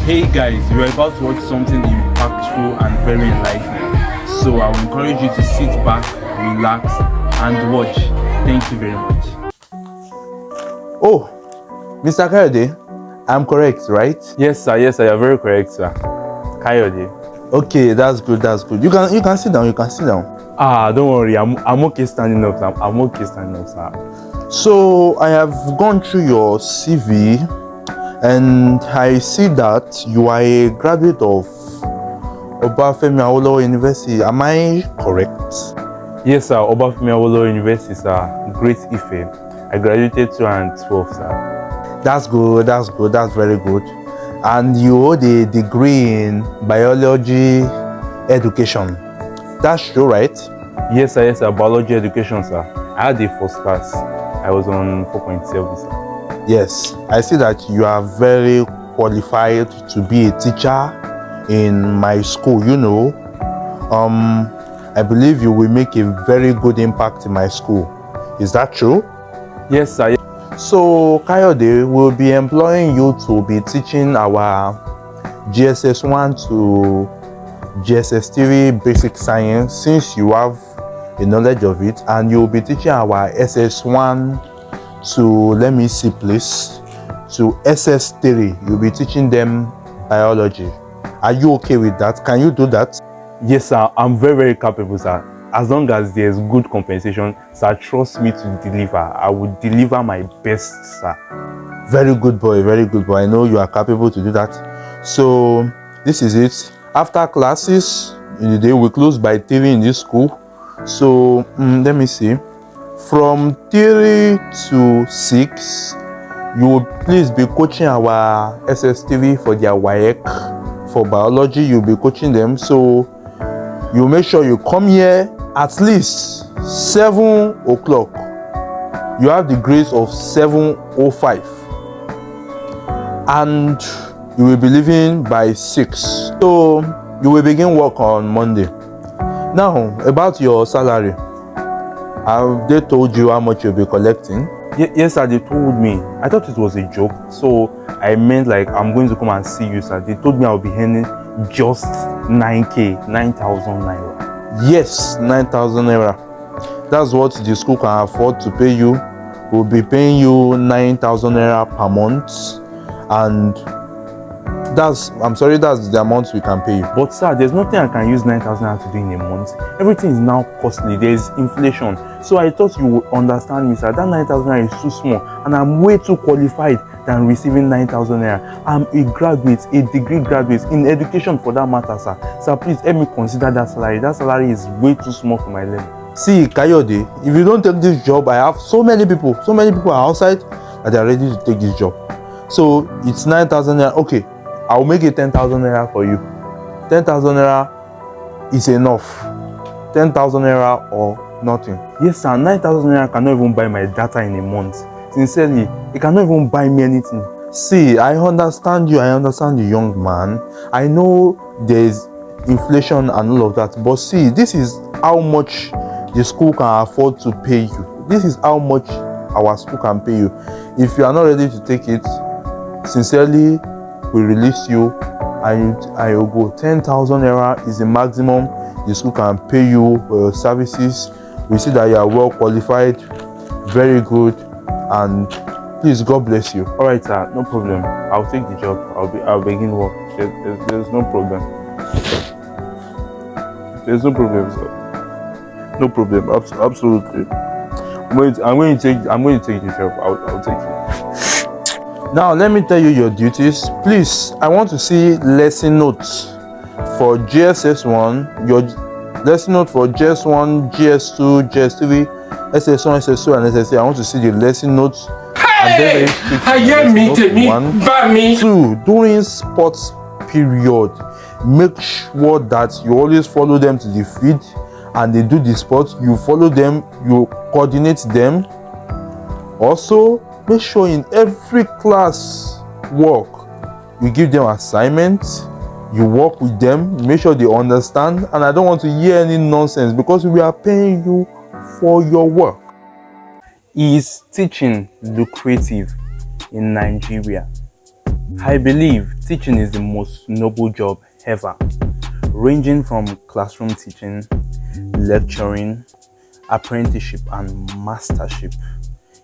Hey guys, you are about to watch something impactful and very enlightening. So I will encourage you to sit back, relax, and watch. Thank you very much. Oh, Mr. Kayode, I'm correct, right? Yes, sir. Yes, sir. You're very correct, sir. Kayode. Okay, that's good. That's good. You can sit down. You can sit down. Don't worry. I'm okay standing up, sir. I'm okay standing up, sir. So I have gone through your CV, and I see that you are a graduate of Obafemi Awolowo University. Am I correct? Yes, sir. Obafemi Awolowo University, sir. Great Ife. I graduated 2012, sir. That's good. That's good. That's very good. And you hold a degree in biology education. That's true, right? Yes, sir. Yes, sir. Biology education, sir. I had a first class. I was on 4.7, sir. Yes, I see that you are very qualified to be a teacher in my school. I believe you will make a very good impact in my school. Is that true? Yes, sir. So Kayode will be employing you to be teaching our GSS 1 to GSS 3 basic science, since you have a knowledge of it, and you'll be teaching our SS1 to, let me see please, to SS3. You'll be teaching them biology. Are you okay with that? Can you do that? Yes, sir. I'm very, very capable, sir. As long as there's good compensation, sir, trust me to deliver. I will deliver my best, sir. Very good boy, very good boy. I know you are capable to do that. So this is it. After classes in the day, we close by 3 in this school. So let me see. From 3 to 6, you will please be coaching our SS3 for their WAEC. For biology, you'll be coaching them. So you make sure you come here at least 7 o'clock. You have the grades of 7:05, and you will be leaving by 6. So you will begin work on Monday. Now, about your salary, have they told you how much you'll be collecting? Yes, sir. They told me. I thought it was a joke, so I meant like I'm going to come and see you, sir. They told me I'll be earning just 9,000 naira. Yes, 9,000 naira. That's what the school can afford to pay you. We'll be paying you 9,000 naira per month, and that's the amount we can pay you. But sir, there's nothing I can use 9,000 naira to do in a month. Everything is now costly. There's inflation. So I thought you would understand me, sir. That 9,000 naira is too small, and I'm way too qualified than receiving 9,000 naira. I'm a graduate, a degree graduate in education for that matter, sir. Sir, please help me consider that salary. That salary is way too small for my level. See, Kayode, if you don't take this job, I have so many people are outside that they are ready to take this job. So it's 9,000 naira. Okay, I'll make it 10,000 naira for you. 10,000 naira is enough. 10,000 naira or nothing. Yes, sir. 9,000 naira cannot even buy my data in a month. Sincerely, it cannot even buy me anything. See, I understand you, young man. I know there's inflation and all of that, but see, this is how much the school can afford to pay you. This is how much our school can pay you. If you are not ready to take it, sincerely, we release you and you'll go. 10,000 naira is the maximum the school can pay you for your services. We see that you are well qualified, very good, and please, God bless you. All right, sir, no problem. I'll take the job. I'll begin work. There's no problem. There's no problem, sir. No problem. Absolutely. I'm going to take the job. I'll take it. Now let me tell you your duties. Please, I want to see lesson notes for GSS 1, your lesson note for GS1, GS2, GS3, SS1, SS2, and SS3. I want to see the lesson notes. Hey! One, 2, during sports period, make sure that you always follow them to the field and they do the sports. You follow them, you coordinate them. Also, make sure in every class work, you give them assignments, you work with them, make sure they understand. And I don't want to hear any nonsense, because we are paying you for your work. He is teaching Lucrative in Nigeria. I believe teaching is the most noble job ever, ranging from classroom teaching, lecturing, apprenticeship, and mastership.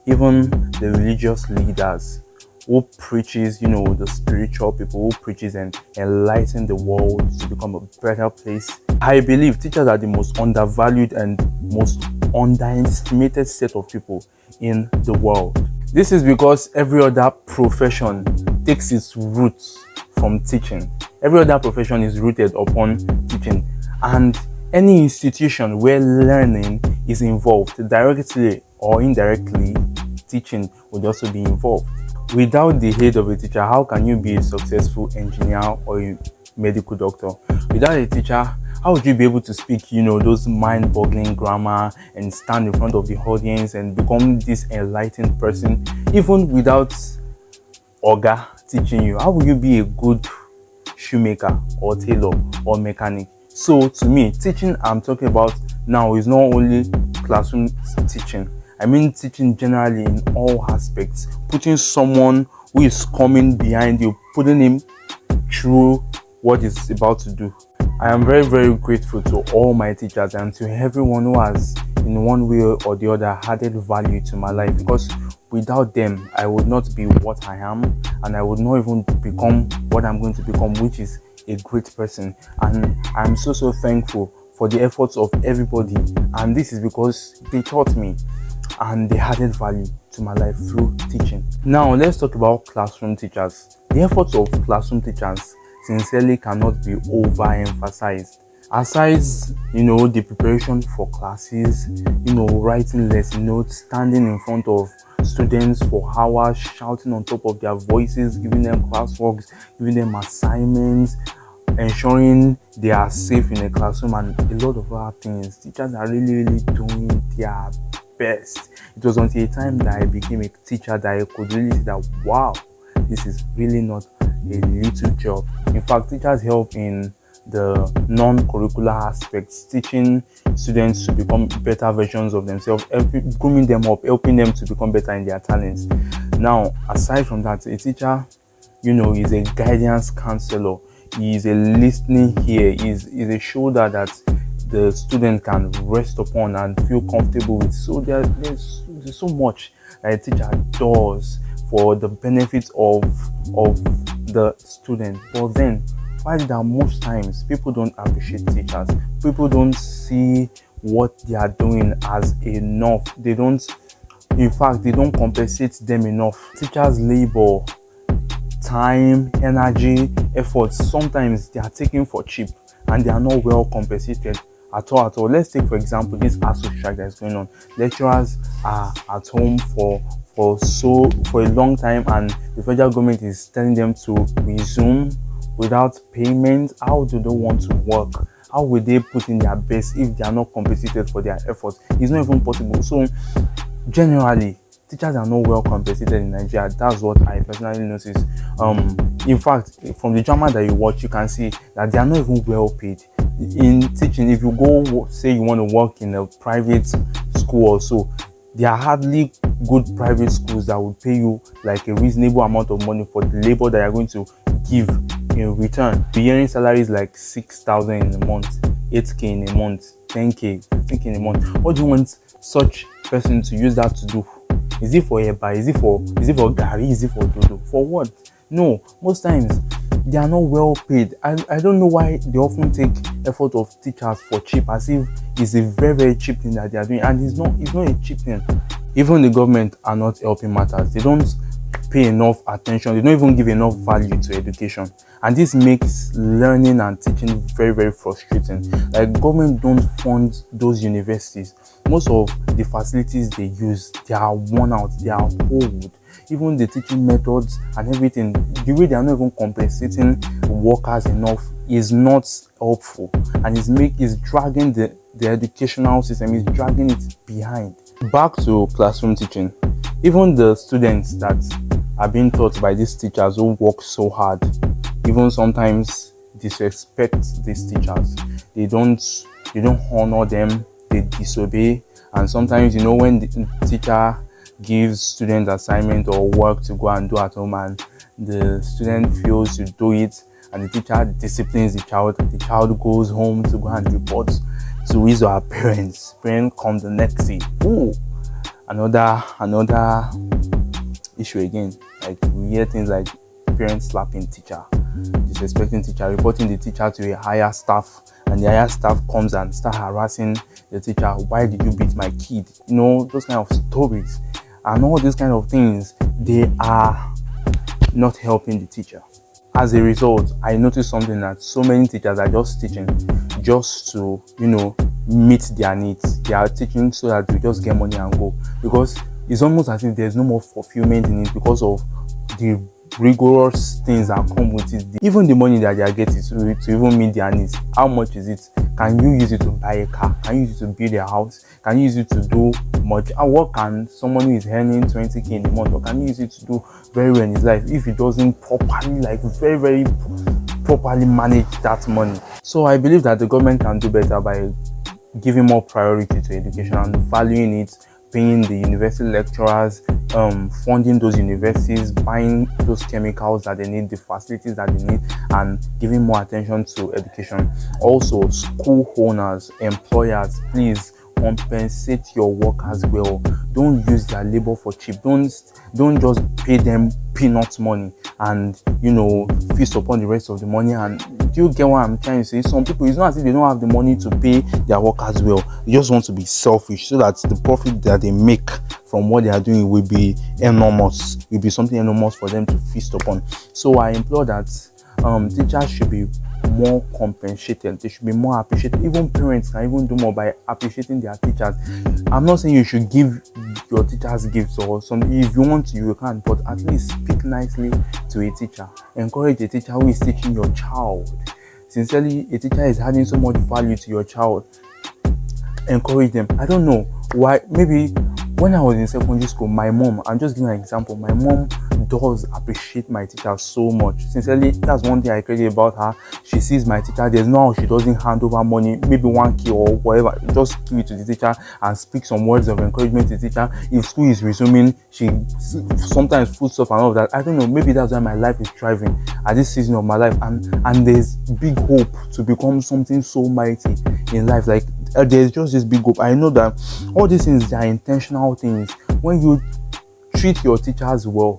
Even the religious leaders who preaches, the spiritual people who preaches and enlighten the world to become a better place. I believe teachers are the most undervalued and most underestimated set of people in the world. This is because every other profession takes its roots from teaching. Every other profession is rooted upon teaching, and any institution where learning is involved, directly or indirectly, teaching would also be involved. Without the aid of a teacher, how can you be a successful engineer or a medical doctor? Without a teacher, how would you be able to speak, those mind-boggling grammar and stand in front of the audience and become this enlightened person? Even without Oga teaching you, how will you be a good shoemaker or tailor or mechanic? So to me, teaching I'm talking about now is not only classroom teaching. I mean teaching generally in all aspects, putting someone who is coming behind you, putting him through what he's about to do. I am very, very grateful to all my teachers and to everyone who has in one way or the other added value to my life, because without them I would not be what I am, and I would not even become what I'm going to become, which is a great person. And I'm so thankful for the efforts of everybody, and this is because they taught me and they added value to my life through teaching. Now let's talk about classroom teachers. The efforts of classroom teachers sincerely cannot be overemphasized. Aside, the preparation for classes, writing lesson notes, standing in front of students for hours, shouting on top of their voices, giving them classworks, giving them assignments, ensuring they are safe in a classroom, and a lot of other things. Teachers are really doing their best. It was until a time that I became a teacher that I could really see that, wow, this is really not a little job. In fact, teachers help in the non-curricular aspects, teaching students to become better versions of themselves, grooming them up, helping them to become better in their talents. Now, aside from that, a teacher, is a guidance counselor. He is a listening ear. Is a shoulder that the student can rest upon and feel comfortable with. So there's so much that a teacher does for the benefit of the student. But then, why is it that most times people don't appreciate teachers? People don't see what they are doing as enough. They don't compensate them enough. Teachers' labor, time, energy, effort, sometimes they are taken for cheap and they are not well compensated at all. Let's take for example this ASU strike that is going on. Lecturers are at home for a long time, and the federal government is telling them to resume without payment. How do they want to work? How will they put in their best if they are not compensated for their efforts? It's not even possible. So generally, teachers are not well compensated in Nigeria. That's what I personally notice. In fact, from the drama that you watch, you can see that they are not even well paid. In teaching, if you go say you want to work in a private school or so, there are hardly good private schools that will pay you like a reasonable amount of money for the labor that you're going to give in return. The yearly salary is like 6,000 in a month, 8k in a month, 10k, 15k in a month. What do you want such person to use that to do? Is it for eba? Is it for gari? Is it for dodo? For what? No, most times they are not well paid. I don't know why they often take effort of teachers for cheap, as if it's a very cheap thing that they are doing, and it's not a cheap thing. Even the government are not helping matters. They don't pay enough attention. They don't even give enough value to education, and this makes learning and teaching very frustrating. Like, government don't fund those universities. Most of the facilities they use, they are worn out, they are old. Even the teaching methods and everything, the way they are not even compensating workers enough is not helpful, and is dragging the educational system, is dragging it behind. Back to classroom teaching. Even the students that are being taught by these teachers who work so hard, even sometimes disrespect these teachers. They don't honor them, they disobey. And sometimes, when the teacher gives students assignment or work to go and do at home, and the student fails to do it and the teacher disciplines the child goes home to go and report to his or her parents. Parents come the next day. Ooh, another issue again. Like we hear things like parents slapping teacher, disrespecting teacher, reporting the teacher to a higher staff, and the higher staff comes and start harassing the teacher. Why did you beat my kid? You know, those kind of stories and all these kind of things, they are not helping the teacher. As a result, I noticed something, that so many teachers are just teaching just to, meet their needs. They are teaching so that they just get money and go, because it's almost as if there's no more fulfillment in it because of the rigorous things that come with it. Even the money that they are getting to even meet their needs, how much is it? Can you use it to buy a car? Can you use it to build a house? Can you use it to do much? And what can someone who is earning 20k in a month, or can you use it to do very well in his life if he doesn't properly, very, very properly manage that money? So I believe that the government can do better by giving more priority to education and valuing it, paying the university lecturers, funding those universities, buying those chemicals that they need, the facilities that they need, and giving more attention to education. Also, school owners, employers, please compensate your workers well. Don't use their labor for cheap. Don't just pay them peanuts money and feast upon the rest of the money. And do you get what I'm trying to say? Some people, it's not as if they don't have the money to pay their workers well. They just want to be selfish so that the profit that they make from what they are doing will be enormous, will be something enormous for them to feast upon. So I implore that teachers should be more compensated. They should be more appreciated. Even parents can even do more by appreciating their teachers. I'm not saying you should give your teachers gifts or something. If you want to, you can, but at least speak nicely to a teacher. Encourage a teacher who is teaching your child. Sincerely, a teacher is adding so much value to your child. Encourage them. I don't know why. Maybe when I was in secondary school, my mom, I'm just giving an example, my mom does appreciate my teacher so much. Sincerely, that's one thing I credit about her. She sees my teacher, there's no how she doesn't hand over money, maybe 1k or whatever, just give it to the teacher and speak some words of encouragement to the teacher. If school is resuming, she sometimes puts stuff and all of that. I don't know, maybe that's why my life is thriving at this season of my life, and there's big hope to become something so mighty in life. Like there's just this big hope. I know that all these things, they are intentional things. When you treat your teachers well,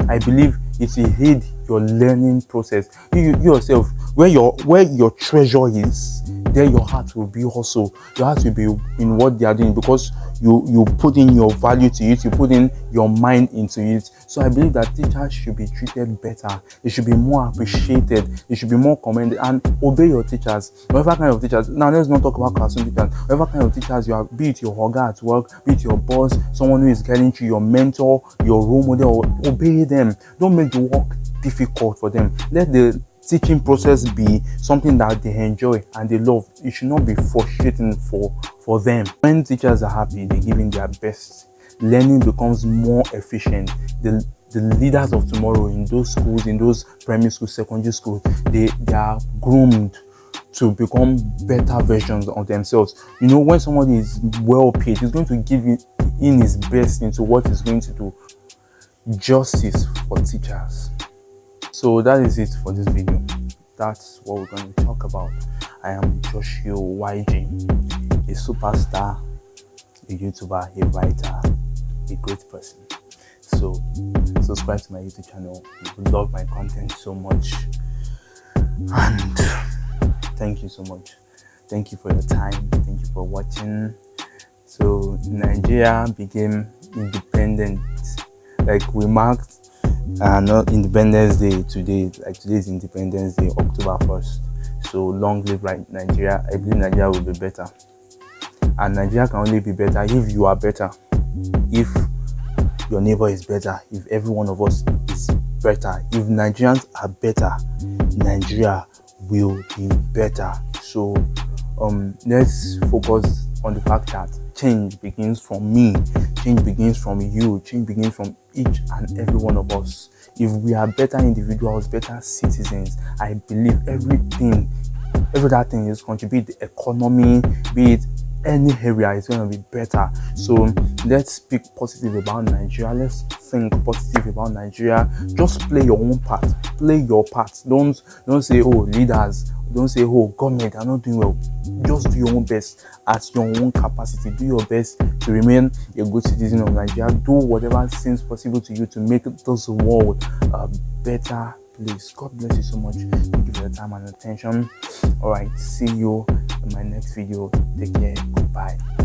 I believe it will aid your learning process. You yourself, where your treasure is, there your heart will be also. Your heart will be in what they are doing, because you put in your value to it, you put in your mind into it. So I believe that teachers should be treated better. They should be more appreciated. They should be more commended, and obey your teachers. Whatever kind of teachers. Now let's not talk about classroom teachers. Whatever kind of teachers you are, be it your oga at work, be it your boss, someone who is guiding you, your mentor, your role model, obey them. Don't make the work difficult for them. Let the teaching process be something that they enjoy and they love. It should not be frustrating for them. When teachers are happy, they give in their best, learning becomes more efficient. The leaders of tomorrow in those schools, in those primary schools, secondary schools, they are groomed to become better versions of themselves. When somebody is well paid, he's going to give in his best into what he's going to do. Justice for teachers. So that is it for this video. That's what we're going to talk about. I am Joshua YG, a superstar, a YouTuber, a writer, a great person. So subscribe to my YouTube channel. You love my content so much, and thank you so much. Thank you for your time. Thank you for watching. So Nigeria became independent. Like we marked not Independence Day today. Like today is Independence Day, October 1st. So long live Nigeria. I believe Nigeria will be better, and Nigeria can only be better if you are better, if your neighbor is better, if every one of us is better. If Nigerians are better, Nigeria will be better. So let's focus on the fact that change begins from me, change begins from you, change begins from each and every one of us. If we are better individuals, better citizens, I believe every that thing is contribute the economy, be it any area, is going to be better. So let's speak positive about Nigeria. Let's think positive about Nigeria. Just play your own part. Play your part. Don't say, oh, leaders. Don't say, oh, government are not doing well. Just do your own best at your own capacity. Do your best to remain a good citizen of Nigeria. Do whatever seems possible to you to make this world a better place. God bless you so much. Thank you for your time and attention. All right, see you in my next video. Take care. Goodbye.